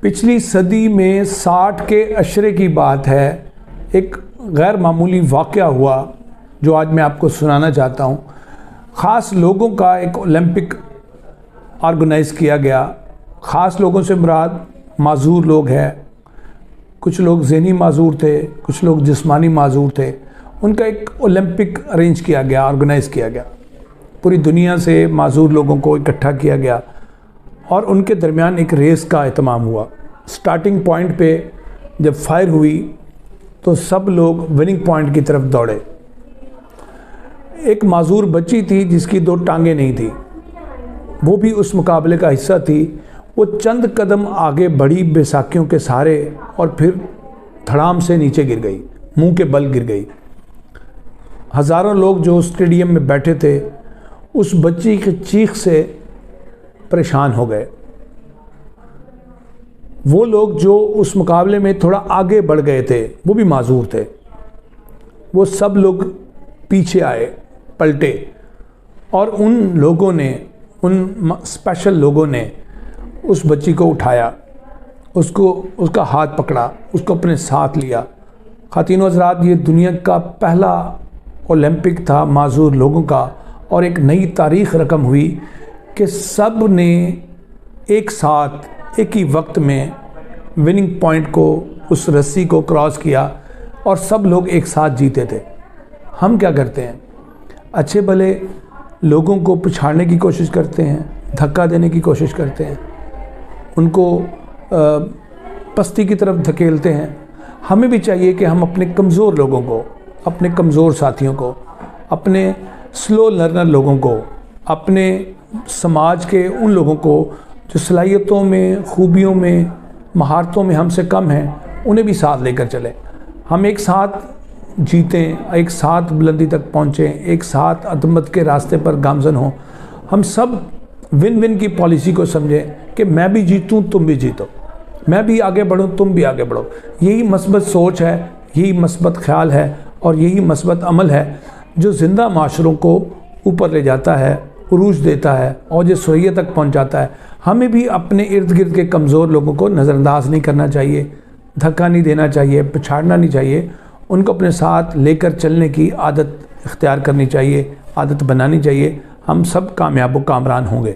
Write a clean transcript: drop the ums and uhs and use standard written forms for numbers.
पिछली सदी में 60 के अशरे की बात है। एक गैर मामूली वाक़या हुआ जो आज मैं आपको सुनाना चाहता हूँ। ख़ास लोगों का एक ओलंपिक ऑर्गेनाइज़ किया गया। ख़ास लोगों से मुराद माजूर लोग हैं। कुछ लोग ज़हनी माजूर थे, कुछ लोग जिस्मानी माजूर थे। उनका एक ओलंपिक अरेंज किया गया, ऑर्गेनाइज़ किया गया। पूरी दुनिया से माजूर लोगों को इकट्ठा किया गया और उनके दरमियान एक रेस का एहतमाम हुआ। स्टार्टिंग पॉइंट पे जब फायर हुई तो सब लोग विनिंग पॉइंट की तरफ दौड़े। एक माजूर बच्ची थी जिसकी 2 टांगें नहीं थी, वो भी उस मुकाबले का हिस्सा थी। वो चंद कदम आगे बढ़ी बैसाखियों के सहारे और फिर धड़ाम से नीचे गिर गई, मुंह के बल गिर गई। हज़ारों लोग जो स्टेडियम में बैठे थे उस बच्ची की चीख से परेशान हो गए। वो लोग जो उस मुकाबले में थोड़ा आगे बढ़ गए थे, वो भी माजूर थे। वो सब लोग पीछे आए, पलटे और उन लोगों ने, उन स्पेशल लोगों ने उस बच्ची को उठाया, उसका हाथ पकड़ा, उसको अपने साथ लिया। ख़ातीन हज़रात, ये दुनिया का पहला ओलंपिक था माजूर लोगों का और एक नई तारीख़ रकम हुई कि सब ने एक साथ एक ही वक्त में विनिंग पॉइंट को, उस रस्सी को क्रॉस किया और सब लोग एक साथ जीते थे। हम क्या करते हैं? अच्छे भले लोगों को पछाड़ने की कोशिश करते हैं, धक्का देने की कोशिश करते हैं, उनको पस्ती की तरफ धकेलते हैं। हमें भी चाहिए कि हम अपने कमज़ोर लोगों को, अपने कमज़ोर साथियों को, अपने स्लो लर्नर लोगों को, अपने समाज के उन लोगों को जो सलाहियतों में, खूबियों में, महारतों में हमसे कम हैं, उन्हें भी साथ लेकर चलें। हम एक साथ जीतें, एक साथ बुलंदी तक पहुँचें, एक साथ अदमत के रास्ते पर गामज़न हों। हम सब विन विन की पॉलिसी को समझें कि मैं भी जीतूं, तुम भी जीतो, मैं भी आगे बढ़ूं, तुम भी आगे बढ़ो। यही मस्बत सोच है, यही मस्बत ख्याल है और यही मस्बत अमल है जो ज़िंदा माशरों को ऊपर ले जाता है, उरूज देता है और जो सोइयत तक पहुंचाता है। हमें भी अपने इर्द गिर्द के कमज़ोर लोगों को नज़रअंदाज नहीं करना चाहिए, धक्का नहीं देना चाहिए, पछाड़ना नहीं चाहिए। उनको अपने साथ लेकर चलने की आदत इख्तियार करनी चाहिए, आदत बनानी चाहिए। हम सब कामयाब व कामरान होंगे।